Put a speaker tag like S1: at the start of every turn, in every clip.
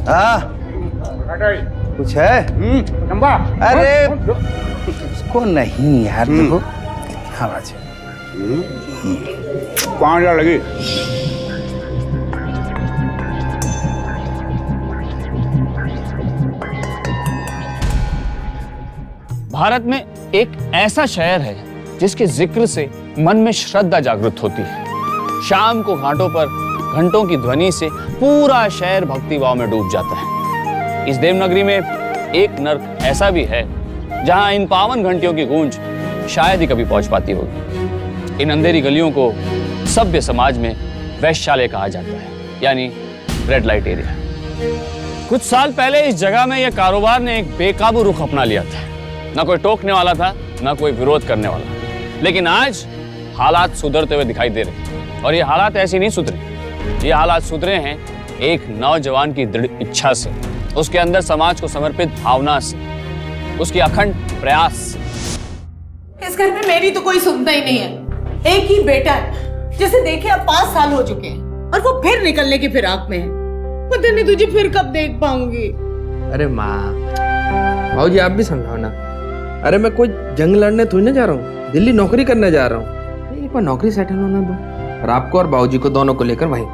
S1: हाँ कुछ है? अरे उसको नहीं यार, देखो आवाज
S2: कहाँ लगी?
S3: भारत में एक ऐसा शहर है जिसके जिक्र से मन में श्रद्धा जागृत होती है। शाम को घाटों पर घंटों की ध्वनि से पूरा शहर भक्तिभाव में डूब जाता है। इस देवनगरी में एक नर्क ऐसा भी है जहां इन पावन घंटियों की गूंज शायद ही कभी पहुंच पाती होगी। इन अंधेरी गलियों को सभ्य समाज में वैश्यालय कहा जाता है, यानी रेड लाइट एरिया। कुछ साल पहले इस जगह में यह कारोबार ने एक बेकाबू रुख अपना लिया था। ना कोई टोकने वाला था, ना कोई विरोध करने वाला। लेकिन आज हालात सुधरते हुए दिखाई दे रहे, और ये हालात ऐसे नहीं सुधरे। ये हालात सुधरे हैं एक नौजवान की दृढ़ इच्छा से, उसके अंदर समाज को समर्पित भावना से, उसकी अखंड प्रयास से।
S4: इस घर में मेरी तो कोई सुनता ही नहीं है। एक ही बेटा है जिसे देखे अब 5 साल हो चुके हैं और वो फिर निकलने की फिराक में है। पता नहीं तुझे फिर कब देख पाऊंगी।
S5: अरे माँ, भाऊजी आप भी समझाओ ना। अरे मैं कोई जंग लड़ने थोड़ी ना जा रहा हूँ, दिल्ली नौकरी करने जा रहा हूँ। एक बार नौकरी सेटल होना दो, और आपको और बाबूजी को दोनों को लेकर वहीं।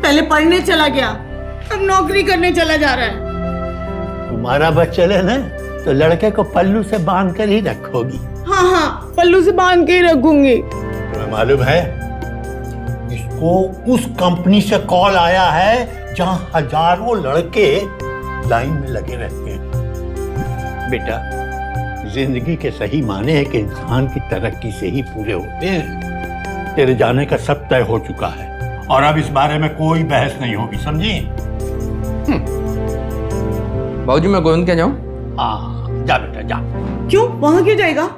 S4: पहले पढ़ने चला गया, अब नौकरी करने चला जा रहा है।
S6: तुम्हारा बस चले ना तो लड़के को पल्लू से बांध कर ही रखोगी।
S4: हाँ, पल्लू से बांध के ही रखूंगी।
S6: तुम्हें मालूम है इसको उस कंपनी से कॉल आया है जहां हजारों लड़के लाइन में लगे रहते हैं। बेटा, जिंदगी के सही माने हैं कि इंसान की तरक्की से ही पूरे होते हैं। तेरे जाने का सब तय हो चुका है और अब इस बारे में कोई बहस नहीं होगी, समझी?
S5: बाबूजी मैं गोविंद क्या जाऊँ?
S6: हाँ जा बेटा जा।
S4: क्यों, वहां क्यों जाएगा?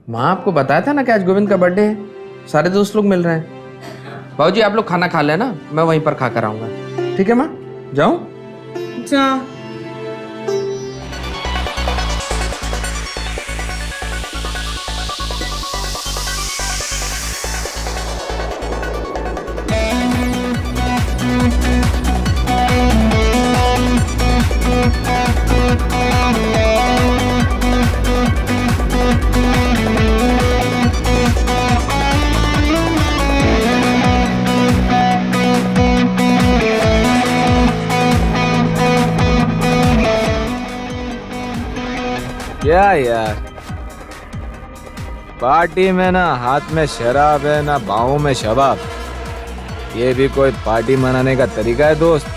S5: माँ आपको बताया था ना कि आज गोविंद का बर्थडे है, सारे दोस्त लोग मिल रहे हैं। बाबूजी आप लोग खाना खा लेना, मैं वहीं पर खा कर आऊंगा। ठीक है माँ, जाऊँ?
S4: जा।
S7: क्या यार, पार्टी में ना हाथ में शराब है ना बाहों में शबाब। ये भी कोई पार्टी मनाने का तरीका है दोस्त?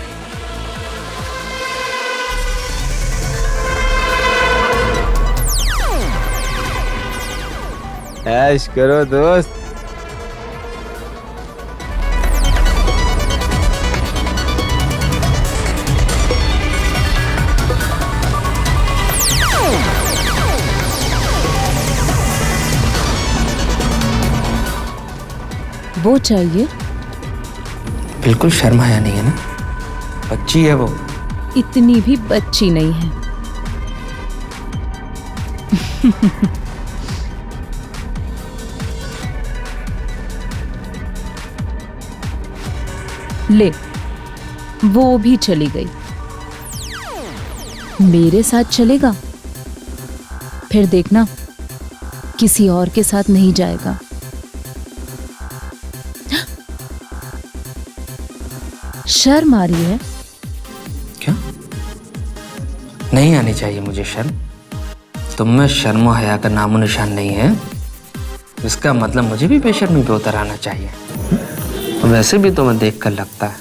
S7: ऐश करो दोस्त।
S8: वो चाहिए?
S5: बिल्कुल शर्माया नहीं है ना, बच्ची है वो।
S8: इतनी भी बच्ची नहीं है। ले, वो भी चली गई। मेरे साथ चलेगा? फिर देखना किसी और के साथ नहीं जाएगा। शर्म आ रही है?
S5: क्या? नहीं आनी चाहिए मुझे शर्म। तुम में शर्म हया का नामो निशान नहीं है, इसका मतलब मुझे भी बेशर्मी पे उतर आना चाहिए। वैसे भी तुम्हें देखकर लगता है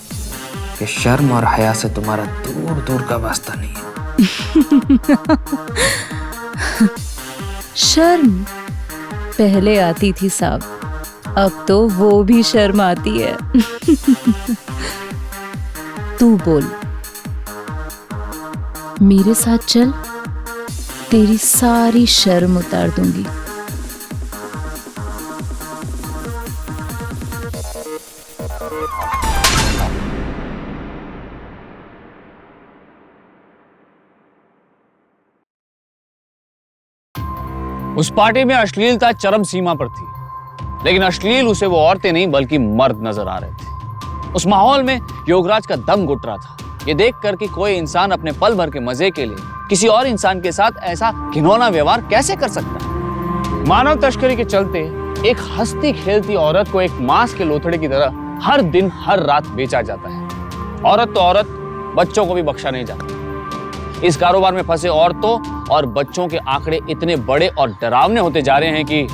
S5: कि शर्म और हया से तुम्हारा दूर दूर का वास्ता नहीं है।
S8: शर्म पहले आती थी साहब, अब तो वो भी शर्म आती है। तू बोल, मेरे साथ चल, तेरी सारी शर्म उतार दूंगी।
S3: उस पार्टी में अश्लीलता चरम सीमा पर थी, लेकिन अश्लील उसे वो औरतें नहीं बल्कि मर्द नजर आ रहे थे। उस माहौल में योगराज का दम घुट रहा था। ये देख कर कि कोई इंसान अपने पल भर के मजे के लिए किसी और इंसान के साथ ऐसा घिनौना व्यवहार कैसे कर सकता है। मानव तस्करी के चलते एक हंसती खेलती औरत को एक मांस के लोथड़े की तरह हर दिन हर रात बेचा जाता है। औरत तो औरत, बच्चों को भी बख्शा नहीं जाता। इस कारोबार में फंसे औरतों और बच्चों के आंकड़े इतने बड़े और डरावने होते जा रहे हैं कि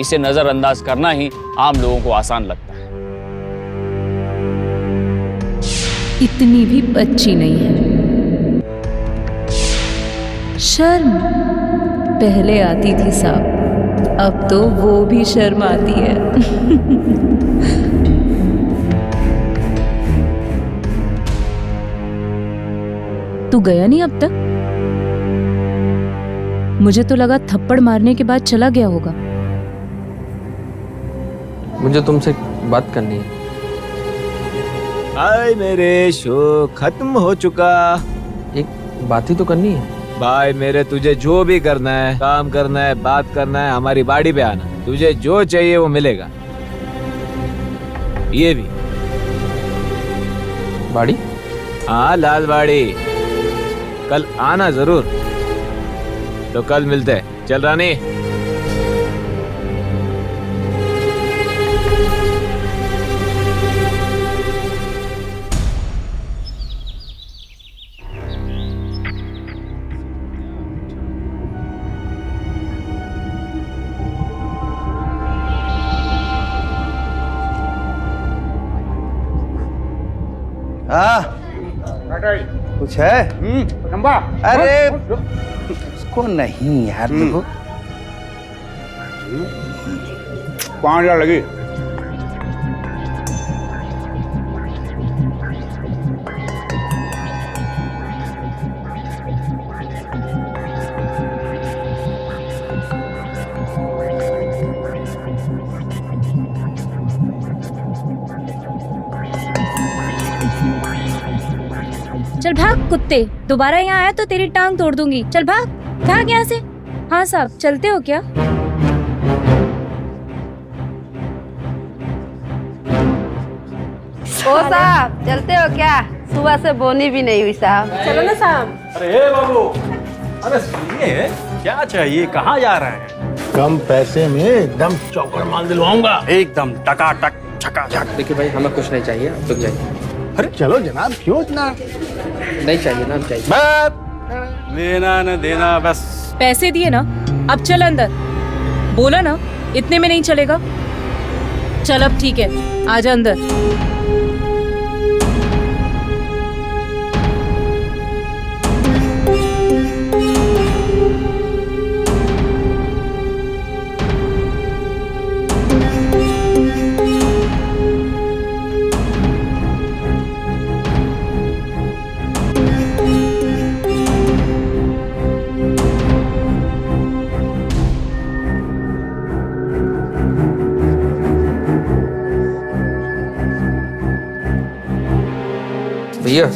S3: इसे नजरअंदाज करना ही आम लोगों को आसान लगता है।
S8: इतनी भी बच्ची नहीं है। शर्म पहले आती थी साहब, अब तो वो भी शर्म आती है। तू गया नहीं अब तक? मुझे तो लगा थप्पड़ मारने के बाद चला गया होगा।
S5: मुझे तुमसे बात करनी है।
S7: भाई मेरे शो खत्म हो चुका।
S5: एक बात ही तो करनी है।
S7: भाई मेरे तुझे जो भी करना है, काम करना है, बात करना है, हमारी बाड़ी पे आना। तुझे जो चाहिए वो मिलेगा। ये भी
S5: बाड़ी?
S7: हाँ, लाल बाड़ी। कल आना जरूर। तो कल मिलते हैं। चल रानी।
S1: कुछ है? अरे उसको नहीं यार, देखो
S6: लगी।
S2: चल भाग कुत्ते, दोबारा यहाँ आया तो तेरी टांग तोड़ दूंगी। चल भाग भाग यहाँ से। हाँ साहब, चलते हो क्या?
S9: ओ साहब, चलते हो क्या? सुबह से बोनी भी नहीं हुई साहब।
S4: चलो ना साहब।
S10: अरे बाबू, अरे सुनिए, क्या चाहिए, कहाँ जा रहे हैं?
S6: कम पैसे में एकदम चौकड़ माल दिलवाऊंगा।
S10: एकदम टकाटक झकाझक।
S5: देखिए भाई, हमें कुछ नहीं चाहिए, आप लोग जाइए।
S6: अरे चलो जनाब, क्यों इतना?
S5: नहीं चाहिए ना, चाहिए।
S10: लेना न देना बस।
S8: पैसे दिए ना, अब चल अंदर। बोला ना इतने में नहीं चलेगा। चल अब ठीक है, आजा अंदर।
S5: भैया,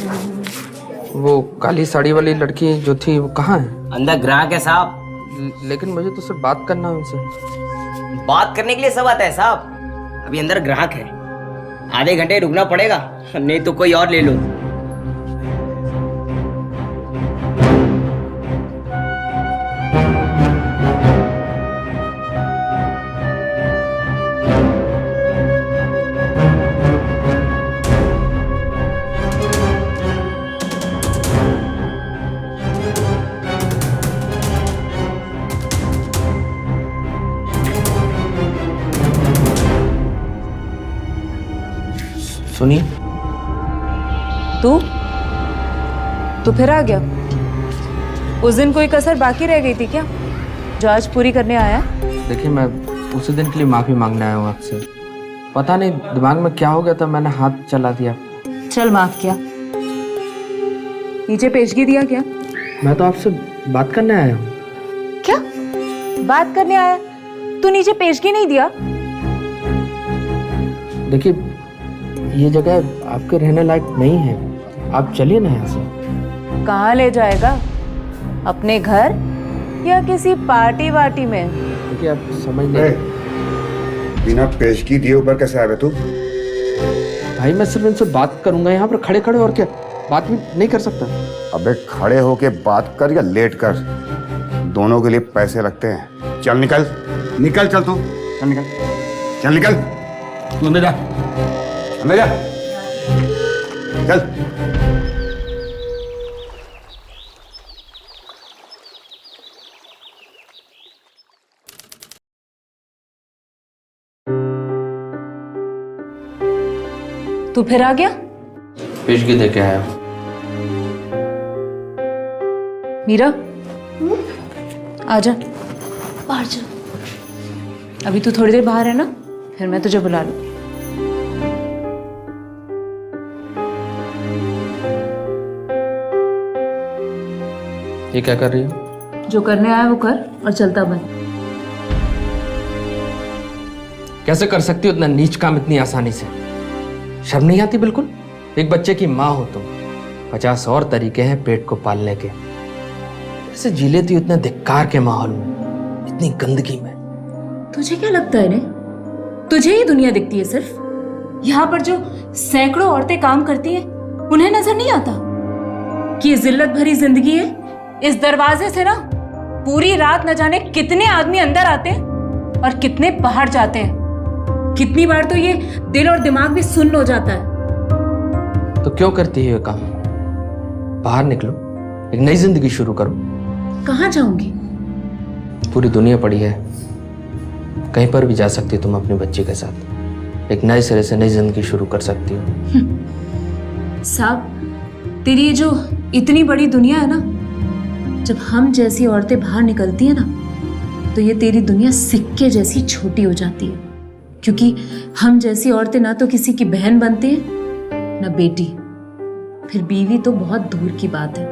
S5: वो काली साड़ी वाली लड़की जो थी वो कहाँ है?
S11: अंदर ग्राहक है साहब।
S5: लेकिन मुझे तो सिर्फ बात करना है उनसे।
S11: बात करने के लिए सब आता है साहब। अभी अंदर ग्राहक है, आधे घंटे रुकना पड़ेगा, नहीं तो कोई और ले लो।
S5: सुनिए,
S8: तू फिर आ गया? उस दिन कोई कसर बाकी रह गई थी क्या, जो आज पूरी करने आया?
S5: देखिए, मैं उसी दिन के लिए माफी मांगने आया हूँ आपसे। पता नहीं दिमाग में क्या हो गया था, मैंने हाथ चला दिया।
S8: चल माफ किया। नीचे पेशगी दिया क्या?
S5: मैं तो आपसे बात करने आया हूँ।
S8: क्या बात करने आया? तू नीचे पेशगी नहीं दिया?
S5: देखिए, ये जगह आपके रहने लायक नहीं है, आप चलिए ना यहाँ से।
S8: कहाँ ले जाएगा? अपने घर या किसी पार्टी वार्टी में?
S5: देखिए, आप समझ नहीं।
S12: बिना पेशगी दिए ऊपर कैसे आया तू?
S5: भाई, मैं सिर्फ इनसे बात करूंगा यहाँ पर खड़े खड़े, और क्या। बात भी नहीं कर सकता?
S12: अबे खड़े होके बात कर या लेट कर, दोनों के लिए पैसे लगते हैं। चल निकल, निकल, चल तू, चल निकल, चल निकल, तू अंदर जा, अंदर जा, चल।
S8: तू फिर आ गया?
S5: पेशगी दे के आया हूँ।
S8: मीरा, आजा।
S2: बाहर चल।
S8: अभी तू थोड़ी देर बाहर है ना, फिर मैं तुझे बुला लूँ।
S5: ये क्या कर रही हो?
S8: जो करने आया वो कर और चलता बन।
S5: कैसे कर सकती हो इतना नीच काम इतनी आसानी से? शर्म नहीं आती बिल्कुल? एक बच्चे की माँ हो तुम, 50 और तरीके हैं पेट को पालने के। कैसे जी लेती हो इतने धिक्कार के माहौल में, इतनी गंदगी में?
S8: तुझे क्या लगता है ने? तुझे ही दुनिया दिखती है सिर्फ? यहाँ पर जो सैकड़ों औरतें काम करती हैं, उन्हें नजर नहीं आता कि ये जिल्लत भरी जिंदगी है? इस दरवाजे से ना पूरी रात न जाने कितने आदमी अंदर आते हैं और कितने बाहर जाते हैं। कितनी बार तो ये दिल और दिमाग भी सुन्न हो जाता है।
S5: तो क्यों करती है ये काम? बाहर निकलो, एक नई जिंदगी शुरू करो।
S8: कहाँ जाऊंगी?
S5: पूरी दुनिया पड़ी है, कहीं पर भी जा सकती हो तुम अपने बच्चे के साथ। एक नए सिरे से नई जिंदगी शुरू कर सकती हो।
S8: साहब, तेरी ये जो इतनी बड़ी दुनिया है ना, जब हम जैसी औरतें बाहर निकलती है ना, तो ये तेरी दुनिया सिक्के जैसी छोटी हो जाती है। क्योंकि हम जैसी औरतें ना तो किसी की बहन बनती हैं, ना बेटी, फिर बीवी तो बहुत दूर की बात है।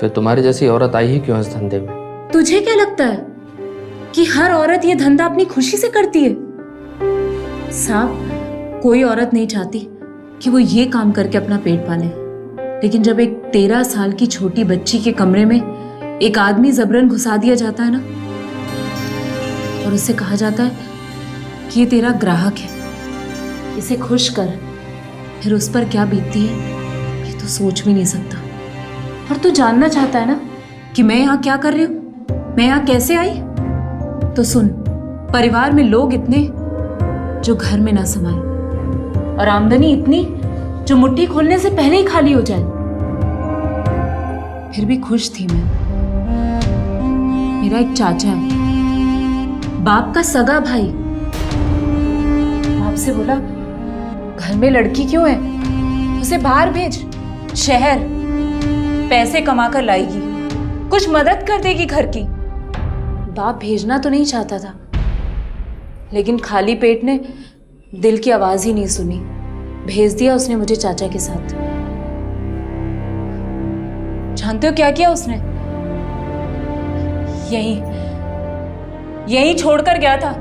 S5: फिर तुम्हारी जैसी औरत आई ही क्यों इस धंधे में?
S8: तुझे क्या लगता है कि हर औरत ये धंधा अपनी खुशी से करती है? साहब, कोई औरत नहीं चाहती कि वो ये काम करके अपना पेट पाले, लेकिन जब एक 13 साल की छोटी बच्ची के कमरे में एक आदमी जबरन घुसा दिया जाता है ना, और उससे कहा जाता है कि ये तेरा ग्राहक है, इसे खुश कर, फिर उस पर क्या बीतती है ये तो सोच भी नहीं सकता। और तू जानना चाहता है ना कि मैं यहाँ क्या कर रही हूँ, मैं यहाँ कैसे आई? तो सुन, परिवार में लोग इतने जो घर में ना समाये, और आमदनी इतनी जो मुट्ठी खोलने से पहले ही खाली हो जाए। फिर भी खुश थी मैं। मेरा एक चाचा है, बाप का सगा भाई। बाप से बोला, घर में लड़की क्यों है, उसे बाहर भेज, शहर पैसे कमा कर लाएगी, कुछ मदद कर देगी घर की। बाप भेजना तो नहीं चाहता था, लेकिन खाली पेट ने दिल की आवाज ही नहीं सुनी, भेज दिया उसने मुझे चाचा के साथ। जानते हो क्या किया उसने? यही छोड़कर गया था,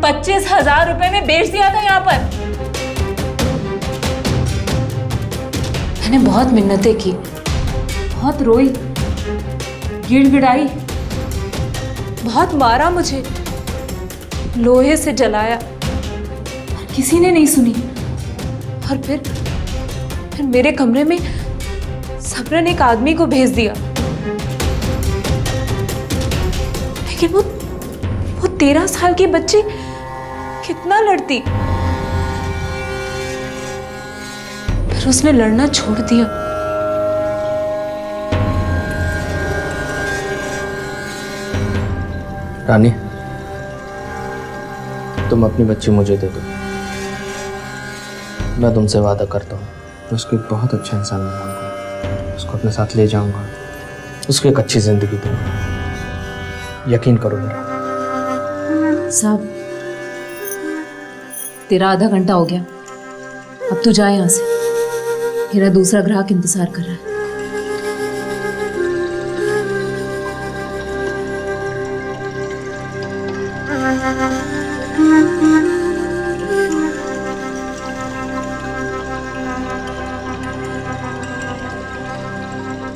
S8: 25,000 रुपए में बेच दिया था यहाँ पर। मैंने बहुत मिन्नतें की, बहुत रोई, गिड़गिड़ाई, बहुत मारा मुझे, लोहे से जलाया, किसी ने नहीं सुनी। और फिर मेरे कमरे में सबरन एक आदमी को भेज दिया। लेकिन वो 13 साल की बच्ची कितना लड़ती, फिर उसने लड़ना छोड़ दिया।
S5: रानी, तुम अपनी बच्ची मुझे दे दो, मैं तुमसे वादा करता हूँ मैं उसको एक बहुत अच्छा इंसान बनाऊंगा, उसको अपने साथ ले जाऊंगा, उसको एक अच्छी जिंदगी दूंगा, यकीन करो मेरा।
S8: साहब, तेरा आधा घंटा हो गया, अब तू जा यहाँ से, मेरा दूसरा ग्राहक इंतजार कर रहा है।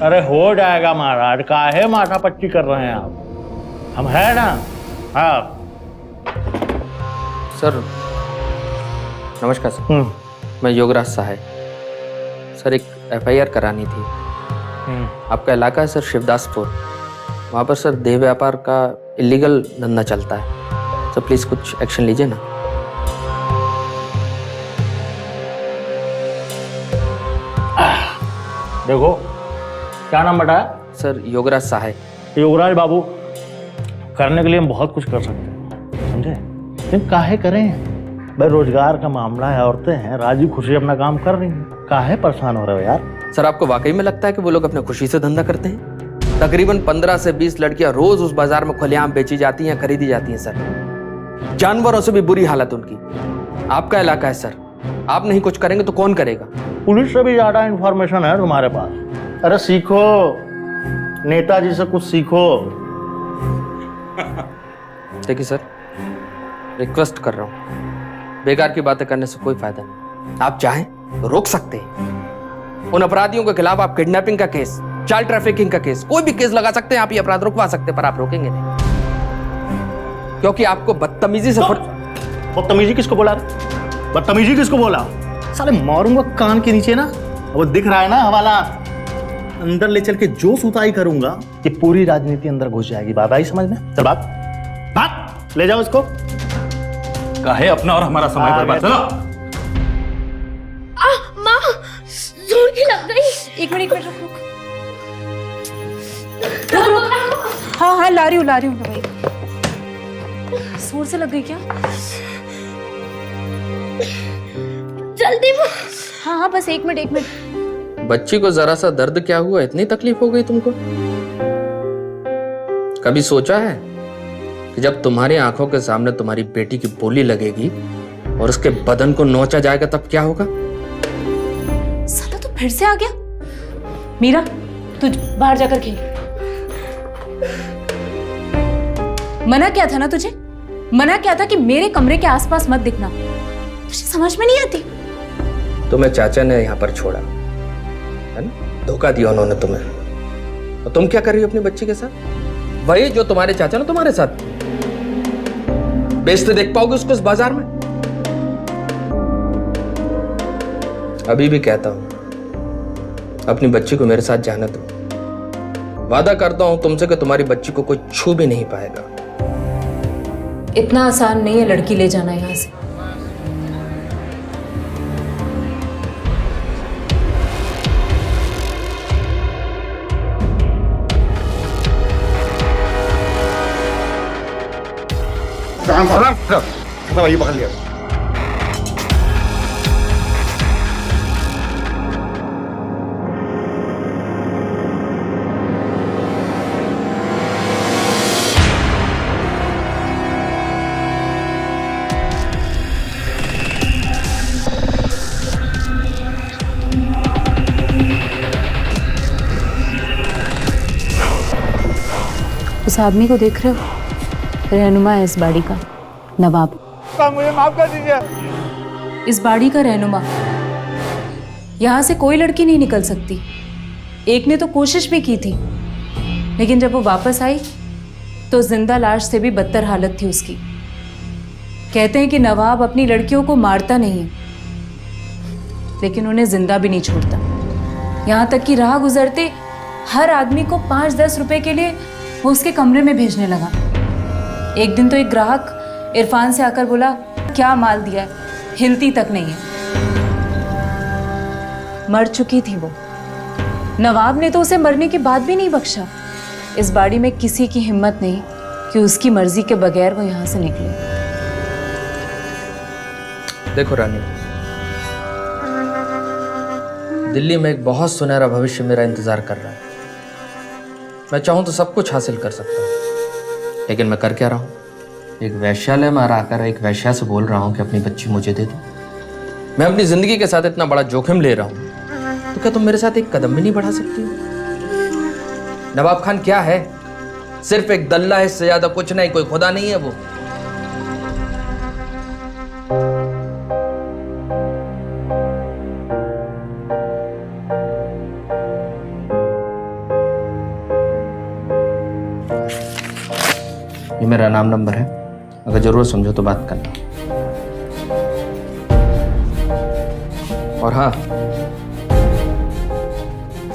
S6: अरे हो जाएगा महाराज, काहे माथा पच्ची कर रहे हैं आप, हम है ना। हाँ
S5: सर नमस्कार सर, मैं योगराज सहाय। सर एक FIR करानी थी। आपका इलाका है सर शिवदासपुर, वहाँ पर सर देह व्यापार का इलीगल धंधा चलता है। सर प्लीज़ कुछ एक्शन लीजिए ना।
S6: देखो क्या नाम बताया?
S5: सर योगराज सहाय।
S6: योगराज बाबू, करने के लिए हम बहुत कुछ कर सकते हैं, समझे? लेकिन काहे करें? भाई रोजगार का मामला है, औरतें हैं, राजी खुशी अपना काम कर रही हैं, काहे परेशान हो रहे हो यार?
S5: सर आपको वाकई में लगता है कि वो लोग अपने खुशी से धंधा करते हैं? तकरीबन 15 से 20 लड़कियां रोज उस बाजार में खुलेआम बेची जाती हैं, खरीदी जाती हैं सर। जानवरों से भी बुरी हालत उनकी। आपका इलाका है सर, आप नहीं कुछ करेंगे तो कौन करेगा?
S6: पुलिस से भी ज्यादा इंफॉर्मेशन है तुम्हारे पास। अरे सीखो, नेताजी से कुछ सीखो।
S5: देखिए सर, रिक्वेस्ट कर रहा हूँ, बेकार की बातें करने से कोई फायदा नहीं। आप चाहें तो रोक सकते हैं। उन अपराधियों के खिलाफ आप किडनैपिंग का केस, चाइल्ड ट्रैफिकिंग का केस, कोई भी केस लगा सकते हैं। आप ये अपराध रुकवा सकते हैं, पर आप रोकेंगे नहीं, क्योंकि आपको बदतमीजी से
S6: बदतमीजी किसको बोला? बदतमीजी किसको बोला? साले मारूंगा कान के नीचे ना। वो दिख रहा है ना हवाला, अंदर ले चल के जो सुताई करूंगा कि पूरी राजनीति अंदर घुस जाएगी। बात आई समझ में? चल बात ले जाओ इसको।
S10: काहे अपना और हमारा समय बर्बाद? चलो।
S2: माँ, जोर की लग गई। एक मिनट रुक।
S4: हाँ ला रही हूँ दवाई।
S2: जोर से लग गई क्या? जल्दी। हाँ बस एक मिनट।
S5: बच्ची को जरा सा दर्द क्या हुआ, इतनी तकलीफ हो गई तुमको? कभी सोचा है कि जब तुम्हारी आंखों के सामने तुम्हारी बेटी की बोली लगेगी और उसके बदन को नोचा जाएगा तब क्या होगा?
S2: साला तो फिर से आ गया। मीरा, तू बाहर जाकर खेल। मना क्या था ना तुझे? मना क्या था कि मेरे कमरे के आसपास मत दिखना? तुझे समझ में नहीं आती?
S5: तुम्हें चाचा ने यहाँ पर छोड़ा है ना, धोखा दिया उन्होंने तुम्हें। और तुम क्या कर रही हो अपनी बच्ची के साथ? वही जो तुम्हारे चाचा ने तुम्हारे साथ बेचते देख पाओगे उसको इस बाजार में? अभी भी कहता हूं, अपनी बच्ची को मेरे साथ जाने दो। वादा करता हूं तुमसे कि तुम्हारी बच्ची को कोई छू भी नहीं पाएगा।
S8: इतना आसान नहीं है लड़की ले जाना यहाँ से।
S12: ये पकड़ लिया।
S8: उस आदमी को देख रहे हो? रहनुमा है इस बाड़ी का, नवाब।
S1: मुझे माफ कर दीजिए।
S8: इस बाड़ी का रहनुमा। यहाँ से कोई लड़की नहीं निकल सकती। एक ने तो कोशिश भी की थी, लेकिन जब वो वापस आई तो जिंदा लाश से भी बदतर हालत थी उसकी। कहते हैं कि नवाब अपनी लड़कियों को मारता नहीं है, लेकिन उन्हें जिंदा भी नहीं छोड़ता। यहाँ तक कि राह गुजरते हर आदमी को 5-10 रुपए के लिए वो उसके कमरे में भेजने लगा। एक दिन तो एक ग्राहक इरफान से आकर बोला, क्या माल दिया है, हिलती तक नहीं है। मर चुकी थी वो। नवाब ने तो उसे मरने के बाद भी नहीं बख्शा। इस बाड़ी में किसी की हिम्मत नहीं कि उसकी मर्जी के बगैर वो यहाँ से निकले।
S5: देखो रानी, दिल्ली में एक बहुत सुनहरा भविष्य मेरा इंतजार कर रहा है। मैं चाहूं तो सब कुछ हासिल कर सकता हूं, लेकिन मैं कर क्या रहा हूं? एक वैश्यालय में आकर एक वैश्या से बोल रहा हूं कि अपनी बच्ची मुझे दे दो। मैं अपनी जिंदगी के साथ इतना बड़ा जोखिम ले रहा हूं, तो क्या तुम मेरे साथ एक कदम भी नहीं बढ़ा सकती हो? नवाब खान क्या है? सिर्फ एक दल्ला है, इससे ज्यादा कुछ नहीं। कोई खुदा नहीं है वो। ये मेरा नाम नंबर है, अगर जरूरत समझो तो बात करना। और हाँ,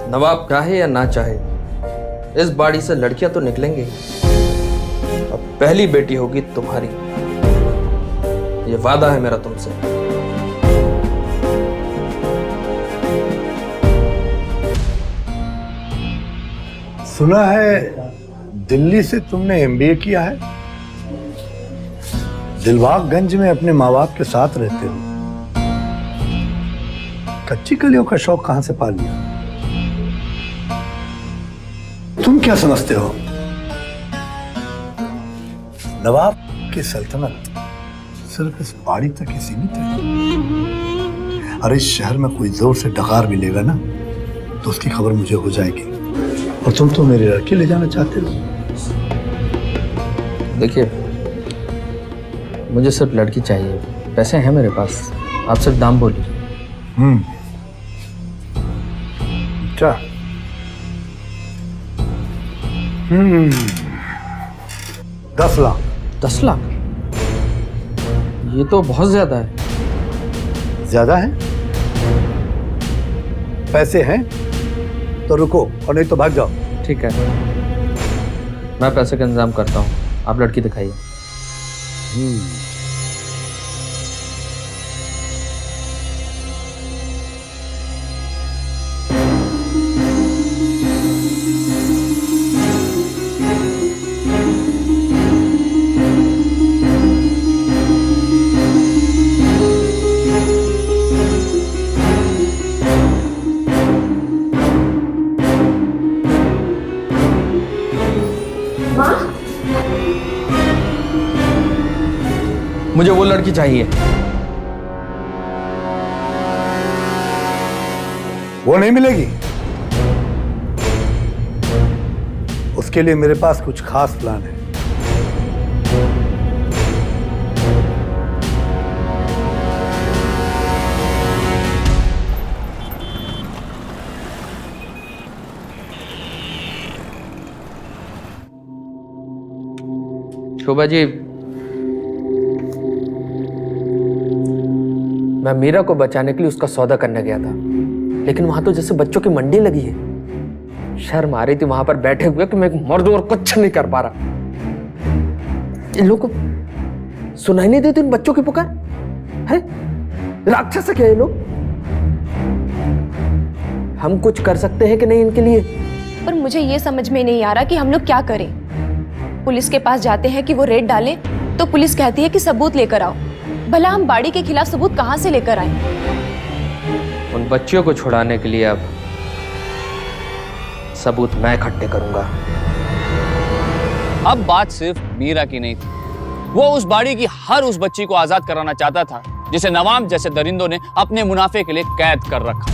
S5: नवाब चाहे या ना चाहे, इस बाड़ी से लड़कियां तो निकलेंगी। अब पहली बेटी होगी तुम्हारी, ये वादा है मेरा तुमसे।
S6: सुना है दिल्ली से तुमने एमबीए किया है। दिलबागगंज में अपने माँ बाप के साथ रहते हो। कच्ची कलियों का शौक कहां से पाल लिया? तुम क्या समझते हो नवाब की सल्तनत सिर्फ इस बाड़ी तक ही सीमित है? अरे इस शहर में कोई जोर से डकार मिलेगा ना तो उसकी खबर मुझे हो जाएगी, और तुम तो मेरी लड़की ले जाना चाहते हो।
S5: देखिए, मुझे सिर्फ लड़की चाहिए, पैसे हैं मेरे पास, आप सिर्फ दाम बोलिए।
S6: अच्छा, 10 लाख।
S5: 10 लाख? ये तो बहुत ज्यादा है।
S6: ज्यादा है? पैसे हैं तो रुको, और नहीं तो भाग जाओ।
S5: ठीक है, मैं पैसे का इंतजाम करता हूँ, आप लड़की दिखाइए। मुझे वो लड़की चाहिए।
S6: वो नहीं मिलेगी। उसके लिए मेरे पास कुछ खास प्लान है।
S5: शोभा जी, मैं मीरा को बचाने के लिए उसका सौदा करने गया था, लेकिन वहां तो जैसे बच्चों की मंडी लगी है। शर्म आ रही थी वहां पर बैठे हुए कि मैं एक मर्द और कुछ नहीं कर पा रहा। इन लोगों को सुनाई नहीं देती उन बच्चों की पुकार है? राक्षस है क्या ये लोग? हम कुछ कर सकते हैं कि नहीं इनके लिए?
S13: पर मुझे ये समझ में नहीं आ रहा कि हम लोग क्या करें। पुलिस के पास जाते हैं कि वो रेड डाले, तो पुलिस कहती है कि सबूत लेकर आओ। भला हम बाड़ी के खिलाफ सबूत कहां से लेकर आए?
S5: उन बच्चियों को छुड़ाने के लिए अब सबूत मैं इकट्ठे करूंगा।
S3: अब बात सिर्फ मीरा की नहीं थी, वो उस बाड़ी की हर उस बच्ची को आजाद कराना चाहता था जिसे नवाब जैसे दरिंदों ने अपने मुनाफे के लिए कैद कर रखा।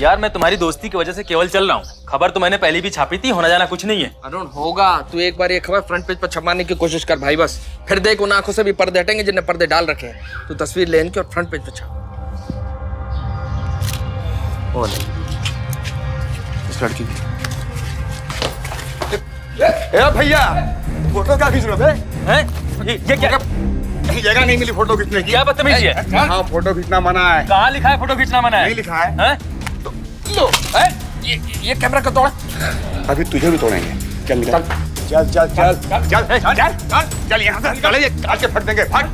S10: यार, मैं तुम्हारी दोस्ती की वजह से केवल चल रहा हूँ। खबर तो मैंने पहले भी छापी थी, होना जाना कुछ नहीं है।
S5: अरुण, होगा। तू एक बार ये खबर फ्रंट पेज पर छपवाने की कोशिश कर भाई, बस। फिर देख उन आंखों से भी पर्दे हटेंगे जिन्हें पर्दे डाल रखे हैं। तू तस्वीर ले इनकी और फ्रंट पेज पर छाप। ओ नहीं, इस लड़की की।
S12: ए भैया, फोटो क्या खींच रहे थे?
S10: ये क्या
S12: जगह नहीं मिली फोटो खींचने की।
S10: क्या बदतमीजी है?
S12: हाँ, फोटो खींचना मना है।
S10: कहाँ लिखा है फोटो खींचना मना है?
S12: नहीं लिखा है।
S5: ये कैमरा का तोड़ा।
S12: अभी तुझे भी तोड़ेंगे। चल निकल। चल चल चल चल चल चल चल यहाँ से निकल, ये काट के फट देंगे। फट।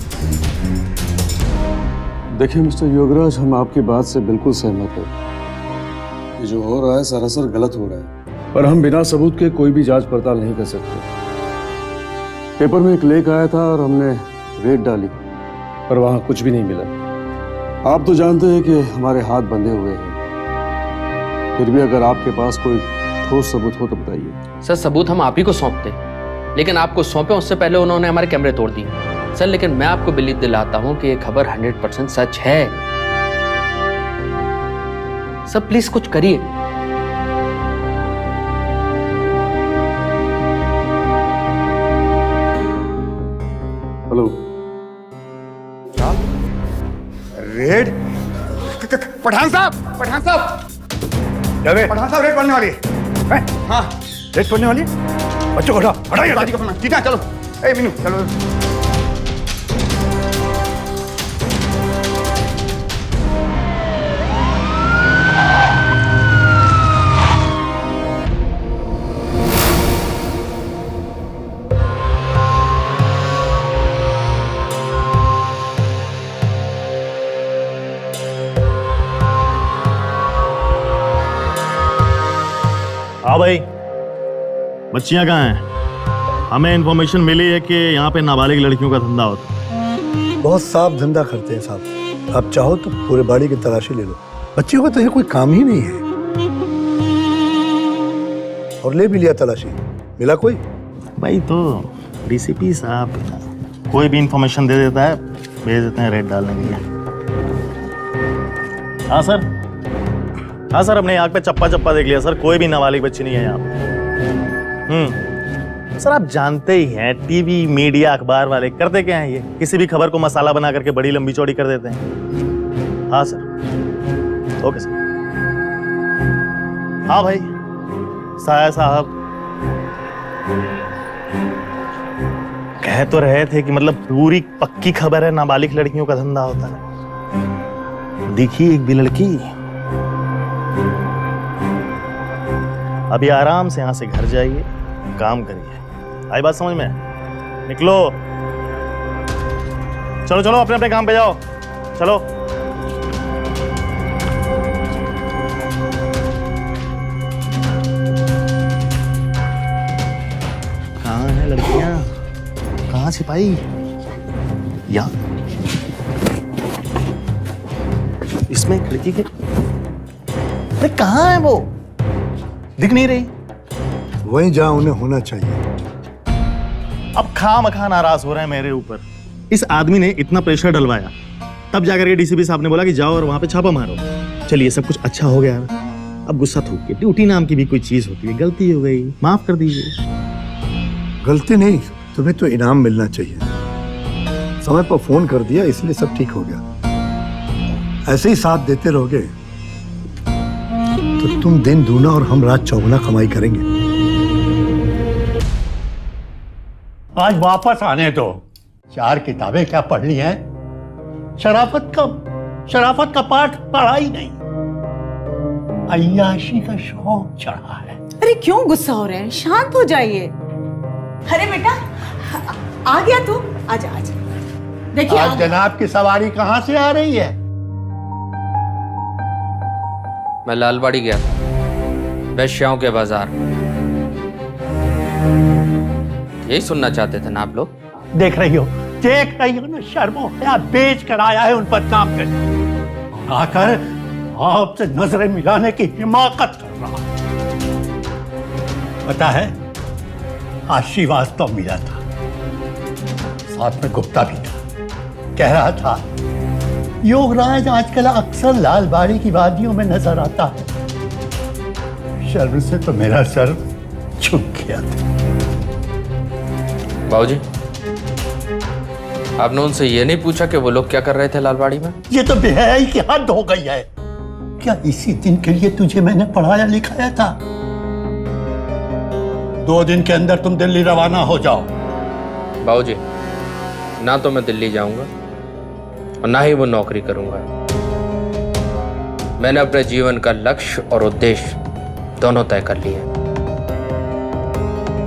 S14: देखिए मिस्टर योगराज, हम आपकी बात से बिल्कुल सहमत हैं। ये जो हो रहा है सरासर गलत हो रहा है, पर हम बिना सबूत के कोई भी जांच पड़ताल नहीं कर सकते। पेपर में एक लेख आया था और हमने रेड डाली, पर वहां कुछ भी नहीं मिला। आप तो जानते हैं कि हमारे हाथ बंधे हुए हैं, फिर भी अगर आपके पास कोई ठोस सबूत हो तो बताइए।
S5: सर, सबूत हम आप ही को सौंपते, लेकिन आपको सौंपे उससे पहले उन्होंने हमारे कैमरे तोड़ दिए। सर, लेकिन मैं आपको बिलीव दिलाता हूं कि ये खबर 100% सच है। सर प्लीज कुछ करिए।
S14: Hello,
S12: red? पठान साहब, पठान साहब, पठान साहब, रेड पड़ने वाली है। हाँ, रेड पड़ने वाली है। बच्चों को हटाओ, हटाइए दादी को। ठीक है, चलो। ए मीनू, चलो।
S10: हाँ भाई, बच्चियां कहाँ हैं? हमें इन्फॉर्मेशन मिली है कि यहाँ पे नाबालिग लड़कियों का धंधा होता है।
S14: बहुत साफ धंधा करते हैं साहब। आप चाहो तो पूरे बाड़ी की तलाशी ले लो। बच्चियों का तो ये कोई काम ही नहीं है। और ले भी लिया तलाशी, मिला कोई?
S10: भाई तो डीसीपी साहब कोई भी इंफॉर्मेशन दे देता है, भेज देते हैं रेड डालने के लिए। हाँ सर, हाँ सर, अपने आँख पे चप्पा चप्पा देख लिया सर, कोई भी नाबालिग बच्ची नहीं है यहाँ पे। सर आप जानते ही हैं, टीवी मीडिया अखबार वाले करते क्या हैं, ये किसी भी खबर को मसाला बना करके बड़ी लंबी चौड़ी कर देते हैं। हाँ सर, ओके सर। हाँ भाई साया साहब कह तो रहे थे कि मतलब पूरी पक्की खबर है नाबालिग लड़कियों का धंधा होता है। देखिए एक भी लड़की, अभी आराम से यहां से घर जाइए, काम करिए। आई बात समझ में? निकलो, चलो चलो अपने अपने काम पे जाओ, चलो। कहाँ है लड़कियां? कहाँ छिपाई? या इसमें खिड़की के, अरे कहाँ है वो? दिख नहीं रही।
S14: वहीं जहां उन्हें होना चाहिए।
S10: अब खामखा नाराज हो रहे हैं मेरे ऊपर। इस आदमी ने इतना प्रेशर डलवाया, तब जाकर के डीसीपी साहब ने बोला कि जाओ और वहां पे छापा मारो। चलिए सब कुछ अच्छा हो गया, अब गुस्सा थूक के, ड्यूटी नाम की भी कोई चीज होती है, गलती हो गई, माफ कर दीजिए।
S14: गलती नहीं, तुम्हें तो इनाम मिलना चाहिए। समय पर फोन कर दिया इसलिए सब ठीक हो गया। ऐसे ही साथ देते रहोगे तो तुम दिन दूना और हम रात चौगुना कमाई करेंगे।
S6: आज वापस आने दो। 4 किताबें क्या पढ़ ली हैं? शराफत का पाठ पढ़ा ही नहीं। अय्याशी का शौक चढ़ा है।
S4: अरे क्यों गुस्सा हो रहे हैं, शांत हो जाइए। अरे बेटा आ गया तू, आजा आजा। देखिए
S6: आज जनाब की सवारी कहाँ से आ रही है?
S5: मैं लालबाड़ी गया था, वैश्याओं के बाजार। यही सुनना चाहते थे ना आप लोग?
S6: देख रही हो ना, शर्मो हया बेच कर आया है उन पर काम करने। आकर आपसे नजरें मिलाने की हिमाकत कर रहा। पता है, आज श्रीवास्तव मिला था, साथ में गुप्ता भी था। कह रहा था योगराज आजकल अक्सर लालबाड़ी की वादियों में नजर आता है। शर्म से तो मेरा सर झुक गया था।
S5: बाबूजी, आपने उनसे ये नहीं पूछा कि वो लोग क्या कर रहे थे लालबाड़ी में?
S6: ये तो बेहयाई की हद हो गई है। क्या इसी दिन के लिए तुझे मैंने पढ़ाया लिखाया था? 2 दिन के अंदर तुम दिल्ली रवाना हो जाओ।
S5: बाबूजी, ना तो मैं दिल्ली जाऊंगा और ना ही वो नौकरी करूंगा। मैंने अपने जीवन का लक्ष्य और उद्देश्य दोनों तय कर लिए।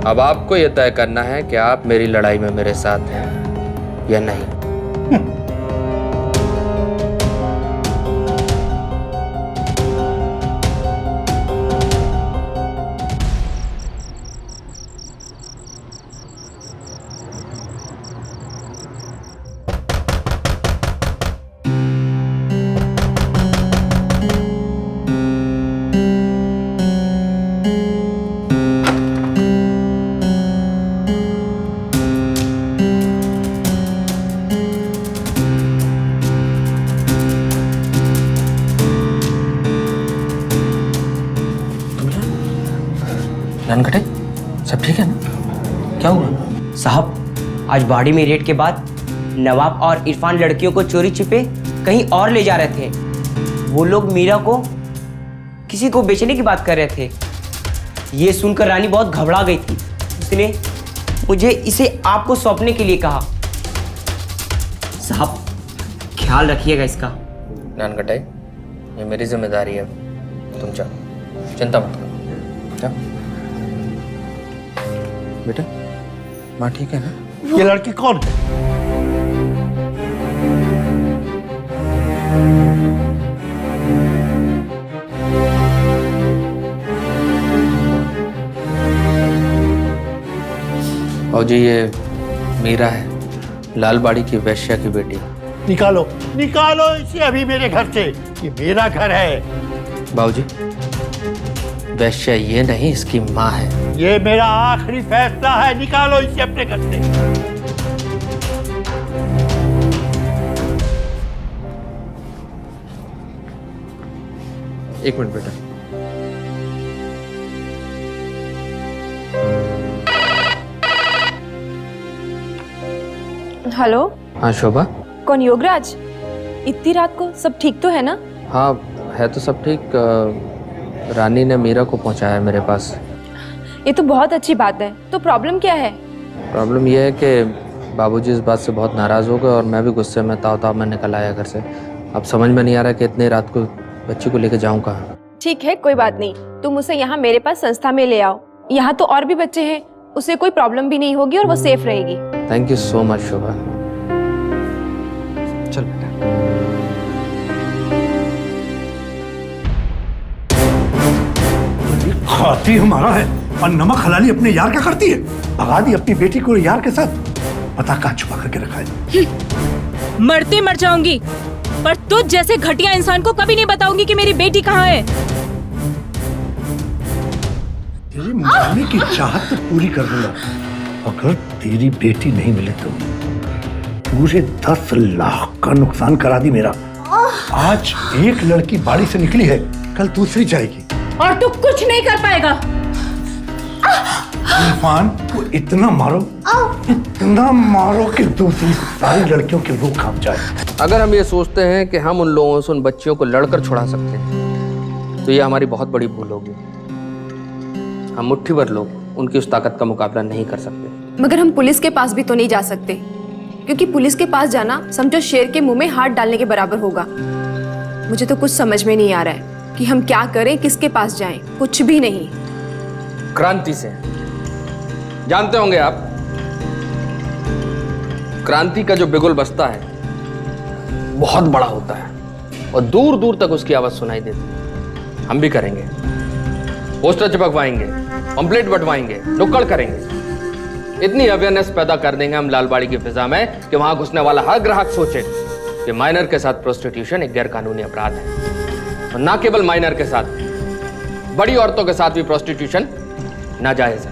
S5: अब आपको यह तय करना है कि आप मेरी लड़ाई में मेरे साथ हैं या नहीं।
S11: ननखटे, सब ठीक है ना? क्या हुआ? साहब, आज बाड़ी में रेड के बाद नवाब और इरफान लड़कियों को चोरी छिपे कहीं और ले जा रहे थे। वो लोग मीरा को किसी को बेचने की बात कर रहे थे। ये सुनकर रानी बहुत घबरा गई थी। उसने मुझे इसे आपको सौंपने के लिए कहा। साहब, ख्याल रखिएगा इसका।
S5: ननखटे, ये मेरी जिम्मेदारी है, तुम जाओ, चिंता मत करो, जाओ। बेटा, माँ ठीक है ना?
S6: ये लड़की कौन है?
S5: बाबूजी ये मीरा है, लालबाड़ी की वैश्या की बेटी।
S6: निकालो निकालो इसे अभी मेरे घर से, ये मेरा घर है।
S5: बाबूजी वैश्या ये नहीं, इसकी माँ है।
S6: ये मेरा आखिरी फैसला है, निकालो इसे अपने घर से।
S5: एक मिनट बेटा।
S13: हेलो।
S5: हाँ शोभा।
S13: कौन, योगराज? इतनी रात को सब ठीक तो है ना?
S5: हाँ है तो सब ठीक। रानी ने मीरा को पहुंचाया मेरे पास।
S13: ये तो बहुत अच्छी बात है। तो प्रॉब्लम क्या है?
S5: प्रॉब्लम यह है कि बाबूजी इस बात से बहुत नाराज हो गए और मैं भी गुस्से में ताव में निकल आया घर से। अब समझ में नहीं आ रहा कि इतनी रात को बच्ची को लेकर जाऊं कहाँ। ठीक है कोई बात नहीं, तुम उसे यहाँ मेरे पास संस्था में ले आओ। यहाँ तो और भी बच्चे हैं, उसे कोई प्रॉब्लम भी नहीं होगी और वो सेफ रहेगी। थैंक यू सो मच शोभा। चल बेटा।
S6: खाती हमारा है और नमक हलाली अपने यार का करती है। भगा दी अपनी बेटी को यार के साथ, पता कहाँ छुपा करके रखा है।
S2: मरते मर जाऊंगी, पर तुझ जैसे घटिया इंसान को कभी नहीं बताऊंगी कि मेरी बेटी कहाँ है।
S6: तेरी मारने की चाहत तो पूरी कर दूंगा, अगर तेरी बेटी नहीं मिले तो पूरे 10 लाख का नुकसान करा दी मेरा। आज एक लड़की बाड़ी से निकली है, कल दूसरी जाएगी
S2: और तू कुछ नहीं कर पाएगा।
S6: इरफान को इतना मारो कि दूसरी सारी लड़कियों की रूह कांप जाए।
S5: अगर हम ये सोचते हैं कि हम उन लोगों से उन बच्चियों को लड़कर छुड़ा सकते हैं तो ये हमारी बहुत बड़ी भूल होगी। हम मुट्ठी भर लोग उनकी उस ताकत का मुकाबला नहीं कर सकते।
S13: मगर हम पुलिस के पास भी तो नहीं जा सकते, क्योंकि पुलिस के पास जाना समझो शेर के मुंह में हाथ डालने के बराबर होगा। मुझे तो कुछ समझ में नहीं आ रहा है कि हम क्या करें, किसके पास जाएं, कुछ भी नहीं।
S5: क्रांति से जानते होंगे आप, क्रांति का जो बिगुल बजता है बहुत बड़ा होता है और दूर दूर तक उसकी आवाज सुनाई देती है। हम भी करेंगे, पोस्टर चिपकवाएंगे, पंपलेट बंटवाएंगे, नुक्कड़ करेंगे। इतनी अवेयरनेस पैदा कर देंगे हम लालबाड़ी की फिजा में कि वहां घुसने वाला हर ग्राहक सोचे कि माइनर के साथ प्रोस्टिट्यूशन एक गैर कानूनी अपराध है। और ना केवल माइनर के साथ, बड़ी औरतों के साथ भी प्रोस्टिट्यूशन नाजायज है।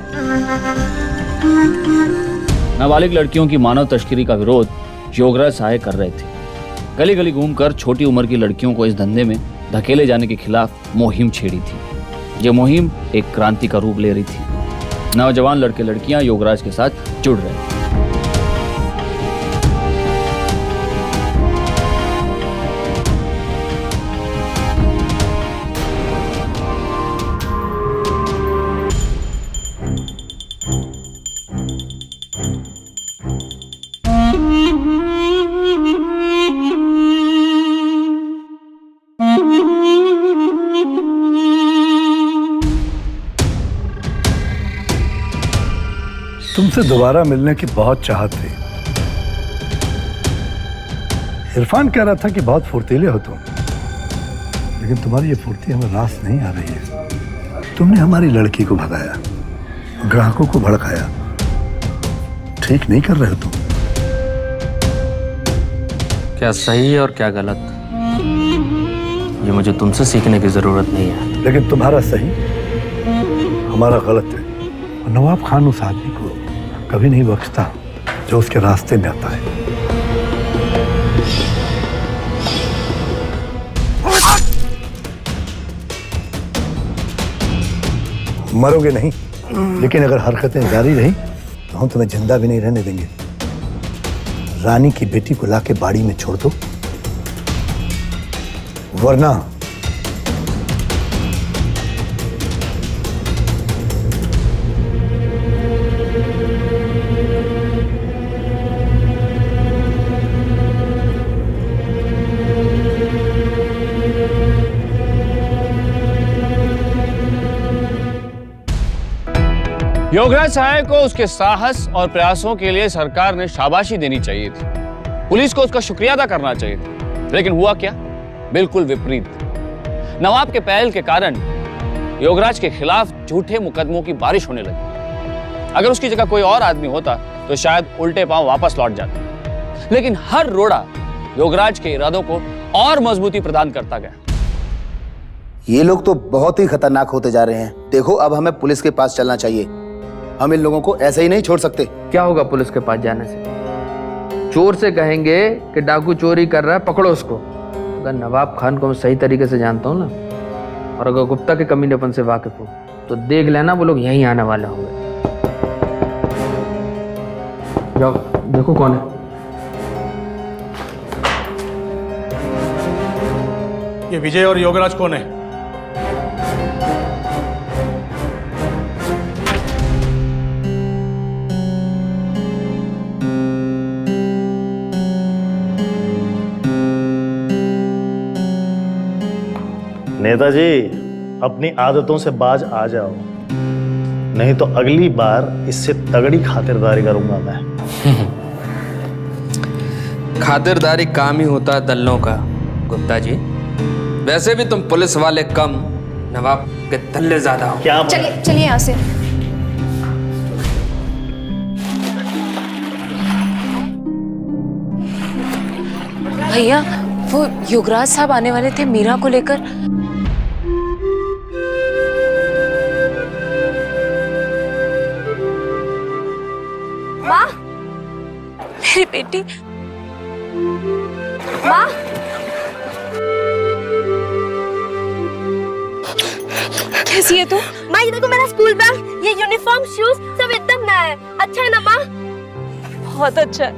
S3: नाबालिग लड़कियों की मानव तस्करी का विरोध योगराज सहाय कर रहे थे। गली गली घूमकर छोटी उम्र की लड़कियों को इस धंधे में धकेले जाने के खिलाफ मुहिम छेड़ी थी। ये मुहिम एक क्रांति का रूप ले रही थी। नौजवान लड़के लड़कियां योगराज के साथ जुड़ रहे थे।
S6: तुमसे दोबारा मिलने की बहुत चाहत थी। इरफान कह रहा था कि बहुत फुर्तीले हो तुम, लेकिन तुम्हारी ये फुर्ती हमें रास नहीं आ रही है। तुमने हमारी लड़की को भगाया, ग्राहकों को भड़काया, ठीक नहीं कर रहे हो तुम।
S5: क्या सही और क्या गलत, ये मुझे तुमसे सीखने की जरूरत नहीं है।
S6: लेकिन तुम्हारा सही हमारा गलत है। और नवाब खान उस आदमी को कभी नहीं बख्शता जो उसके रास्ते में आता है। मरोगे नहीं, लेकिन अगर हरकतें जारी रही तो हम तुम्हें जिंदा भी नहीं रहने देंगे। रानी की बेटी को लाके बाड़ी में छोड़ दो, वरना
S3: योगराज सहाय को उसके साहस और प्रयासों के लिए सरकार ने शाबाशी देनी चाहिए थी। पुलिस को उसका शुक्रिया अदा करना चाहिए था। लेकिन हुआ क्या? बिल्कुल विपरीत। नवाब के पहल के कारण योगराज के खिलाफ झूठे मुकदमों की बारिश होने लगी। अगर उसकी जगह कोई और आदमी होता तो शायद उल्टे पांव वापस लौट जाते। लेकिन हर रोड़ा योगराज के इरादों को और मजबूती प्रदान करता गया।
S15: ये लोग तो बहुत ही खतरनाक होते जा रहे हैं। देखो, अब हमें पुलिस के पास चलना चाहिए। हम इन लोगों को ऐसे ही नहीं छोड़ सकते।
S5: क्या होगा पुलिस के पास जाने से? चोर से कहेंगे कि डाकू चोरी कर रहा है, पकड़ो उसको। अगर नवाब खान को मैं सही तरीके से जानता हूँ ना, और अगर गुप्ता के कमीनेपन से वाकिफ हूँ, तो देख लेना वो लोग यहीं आने वाले होंगे। जाओ देखो कौन है।
S14: ये विजय और योगराज कौन है?
S10: नेताजी, अपनी आदतों से बाज आ जाओ, नहीं तो अगली बार इससे तगड़ी खातिरदारी करूंगा मैं।
S5: खातिरदारी काम ही होता है दल्लों का गुप्ता जी। वैसे भी तुम पुलिस वाले कम, नवाब के दल्ले ज्यादा हो।
S10: क्या
S13: चलिए चलिए यहाँ से।
S8: भैया, वो युवराज साहब आने वाले थे मीरा को लेकर।
S13: माँ,
S8: मेरी बेटी।
S13: माँ,
S8: कैसी है तू?
S13: माँ ये देखो मेरा स्कूल बैग, ये यूनिफॉर्म, शूज सब एकदम नया है। अच्छा है ना माँ?
S8: बहुत अच्छा है।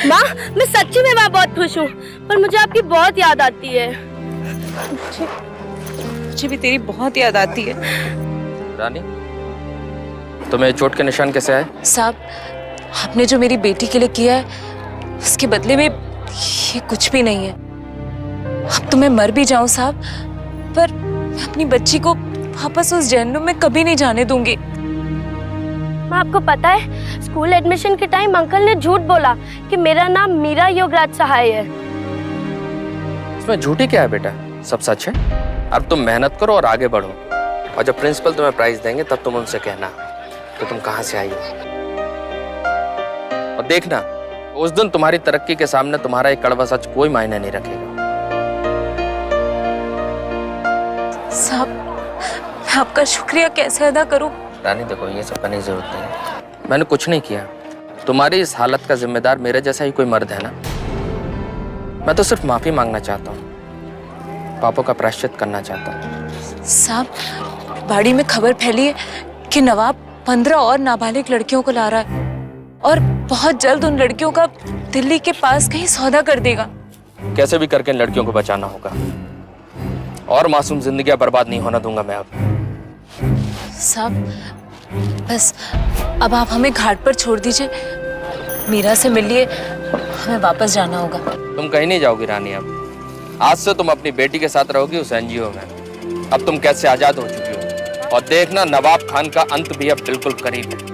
S13: माँ, मैं सच्ची में माँ बहुत खुश हूँ, पर मुझे आपकी बहुत याद आती है।
S8: मुझे भी तेरी बहुत याद आती है।
S5: रानी, तुम्हें चोट के निशान कैसे आए?
S8: साहब, आपने जो मेरी बेटी के लिए किया है, उसके बदले में ये कुछ भी नहीं है। अब तो मैं मर भी जाऊं साहब, पर मैं अपनी बच्ची को वापस उस जहन्नुम में कभी नहीं जाने दूंगी।
S13: माँ, आपको पता है स्कूल एडमिशन के टाइम अंकल ने झूठ बोला कि मेरा नाम मीरा योगराज सहाय है।
S5: इसमें झूठी क्या है बेटा? सब सच है। अब तुम मेहनत करो और आगे बढ़ो, और जब प्रिंसिपल तुम्हें प्राइज देंगे तब तुम उनसे कहना कि तुम कहाँ से आई हो। और देखना, उस दिन तुम्हारी तरक्की के सामने तुम्हारा एक कड़वा सच कोई मायने नहीं रखेगा।
S8: साहब, मैं आपका शुक्रिया कैसे अदा करूं?
S5: रानी देखो, ये सब करने की जरूरत नहीं है। मैंने कुछ नहीं किया। तुम्हारी इस हालत का जिम्मेदार मेरे जैसा ही कोई मर्द है ना। मैं तो सिर्फ माफी मांगना चाहता हूँ, पापों का प्रायश्चित करना चाहता हूँ।
S8: साहब, बाड़ी में खबर फैली है कि नवाब 15 और नाबालिग लड़कियों को ला रहा है, और बहुत जल्द उन लड़कियों का दिल्ली के पास कहीं सौदा कर देगा।
S5: कैसे भी करके इन लड़कियों को बचाना होगा, और मासूम जिंदगियां बर्बाद नहीं होना दूंगा मैं अब।
S8: साहब, बस अब आप हमें घाट पर छोड़ दीजिए, मीरा से मिलिए, हमें वापस जाना होगा।
S5: तुम कहीं नहीं जाओगी रानी। अब आज से तुम अपनी बेटी के साथ रहोगी उस एनजीओ में। अब तुम कैसे आजाद हो चुकी हो, और देखना नवाब खान का अंत भी अब बिल्कुल करीब है।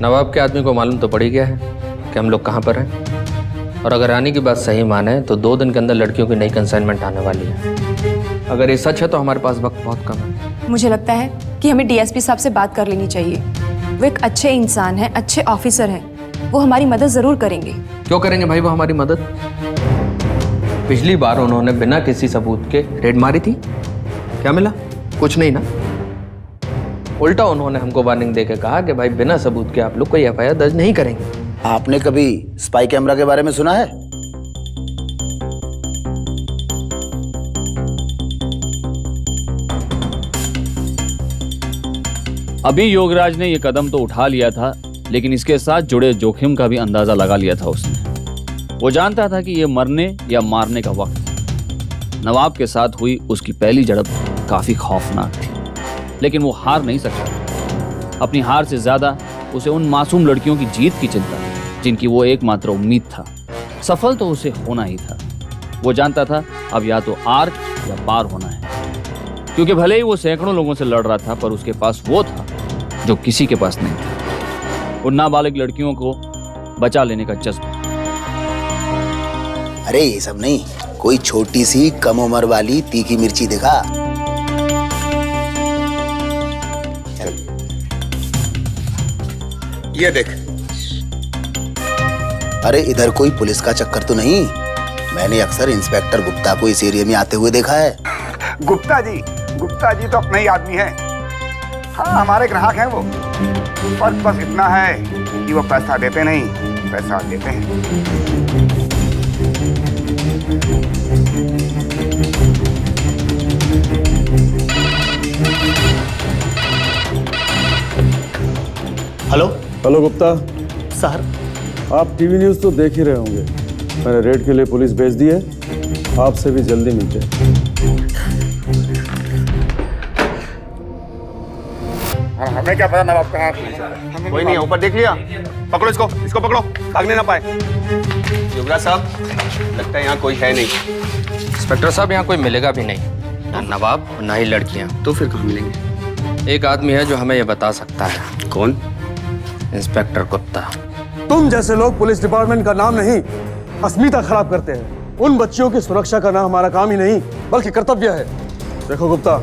S5: नवाब के आदमी को मालूम तो पड़ ही गया है कि हम लोग कहाँ पर हैं, और अगर रानी की बात सही माने तो 2 दिन के अंदर लड़कियों की नई कंसाइनमेंट आने वाली है। अगर ये सच है तो हमारे पास वक्त बहुत कम है।
S13: मुझे लगता है कि हमें डीएसपी साहब से बात कर लेनी चाहिए। वो एक अच्छे इंसान हैं, अच्छे ऑफिसर हैं, वो हमारी मदद जरूर करेंगे।
S5: क्यों करेंगे भाई वो हमारी मदद? पिछली बार उन्होंने बिना किसी सबूत के रेड मारी थी, क्या मिला? कुछ नहीं ना। उल्टा उन्होंने हमको वार्निंग देके कहा कि भाई बिना सबूत के आप लोग कोई एफआईआर दर्ज नहीं करेंगे।
S15: आपने कभी स्पाई कैमरा के बारे में सुना है?
S3: अभी योगराज ने यह कदम तो उठा लिया था, लेकिन इसके साथ जुड़े जोखिम का भी अंदाजा लगा लिया था उसने। वो जानता था कि यह मरने या मारने का वक्त है। नवाब के साथ हुई उसकी पहली झड़प काफी खौफनाक थी, लेकिन वो हार नहीं सकता। अपनी हार से ज्यादा उसे उन मासूम लड़कियों की जीत की चिंता, जिनकी वो एकमात्र उम्मीद था। सफल तो उसे होना ही था। वो जानता था अब या तो आर या पार होना है, क्योंकि भले ही वो सैकड़ों लोगों से लड़ रहा था, पर उसके पास वो था जो किसी के पास नहीं था, उन नाबालिग लड़कियों को बचा लेने का जज्बा।
S15: अरे ये सब नहीं, कोई छोटी सी कम उम्र वाली तीखी मिर्ची दिखा।
S12: ये देख।
S15: अरे इधर कोई पुलिस का चक्कर तो नहीं? मैंने अक्सर इंस्पेक्टर गुप्ता को इस एरिया में आते हुए देखा है।
S12: गुप्ता जी तो अपने ही आदमी है। हाँ, हमारे ग्राहक हैं वो। फर्क बस इतना है कि वो पैसा देते नहीं, पैसा लेते हैं।
S14: हेलो गुप्ता।
S10: सर
S14: आप टीवी न्यूज़ तो देख ही रहे होंगे। मैंने रेड के लिए पुलिस भेज दी है, आपसे भी जल्दी मिलते हैं।
S12: हमें क्या पता नवाब कहाँ?
S3: कोई नहीं है, ऊपर देख लिया। पकड़ो इसको पकड़ो, भागने ना पाए।
S5: युवराज साहब, लगता है यहाँ कोई है नहीं। इंस्पेक्टर साहब, यहाँ कोई मिलेगा भी नहीं, ना नवाब और ना ही लड़कियाँ।
S3: तो फिर कहाँ मिलेंगे?
S5: एक आदमी है जो हमें ये बता सकता है।
S3: कौन?
S5: इंस्पेक्टर गुप्ता।
S14: तुम जैसे लोग पुलिस डिपार्टमेंट का नाम नहीं, अस्मिता खराब करते हैं। उन बच्चियों की सुरक्षा करना हमारा काम ही नहीं बल्कि कर्तव्य है। देखो गुप्ता,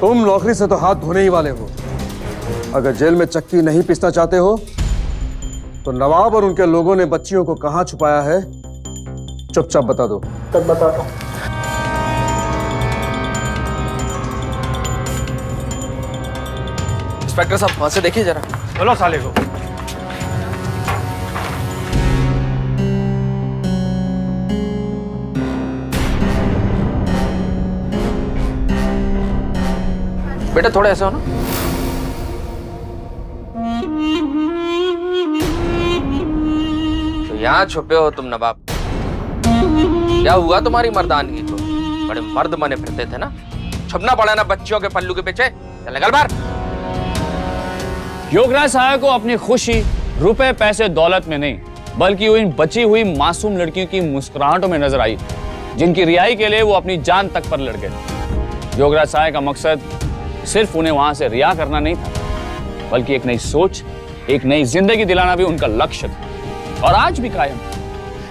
S14: तुम नौकरी से तो हाथ धोने ही वाले हो। अगर जेल में चक्की नहीं पीसना चाहते हो तो नवाब और उनके लोगों ने बच्चियों को कहां छुपाया है चुपचाप बता दो।
S6: तब बता दो।
S5: इंस्पेक्टर साहब, वहां से देखिए जरा।
S10: बोलो साले को।
S5: बेटा थोड़ा ऐसा हो ना। तो यहाँ छुपे हो तुम नवाब? क्या हुआ तुम्हारी मर्दानगी को? बड़े मर्द बने फिरते थे ना, छुपना पड़ा ना बच्चियों के पल्लू के पीछे। चल निकल बाहर।
S3: योगराज साहब को अपनी खुशी रुपए पैसे दौलत में नहीं बल्कि इन बची हुई मासूम लड़कियों की मुस्कुराहटों में नजर आई, जिनकी रिहाई के लिए वो अपनी जान तक पर लड़ गए। योगराज साहब का मकसद सिर्फ उन्हें वहां से रिहा करना नहीं था, बल्कि एक नई सोच, एक नई जिंदगी दिलाना भी उनका लक्ष्य था और आज भी कायम।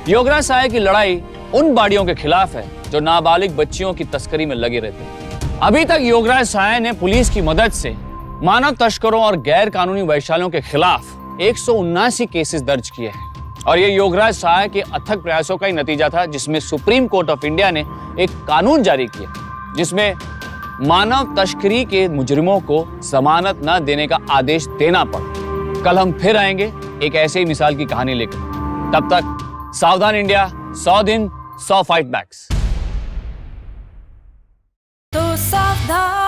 S3: योगराज साहब की लड़ाई उन बाड़ियों के खिलाफ है जो नाबालिग बच्चियों की तस्करी में लगे रहते हैं। अभी तक योगराज साहब ने पुलिस की मदद से मानव तस्करों और गैर कानूनी वैश्यालों के खिलाफ 179 केसेस दर्ज किए हैं और ये योगराज साहब के अथक प्रयासों का ही नतीजा था, जिसमें सुप्रीम कोर्ट ऑफ इंडिया ने एक कानून जारी किया जिसमें मानव तस्करी के मुजरिमों को जमानत न देने का आदेश देना पड़ा। कल हम फिर आएंगे एक ऐसे ही मिसाल की कहानी लेकर। तब तक सावधान इंडिया, 100 दिन 100 फाइट बैक्स।
S2: तो सावधान।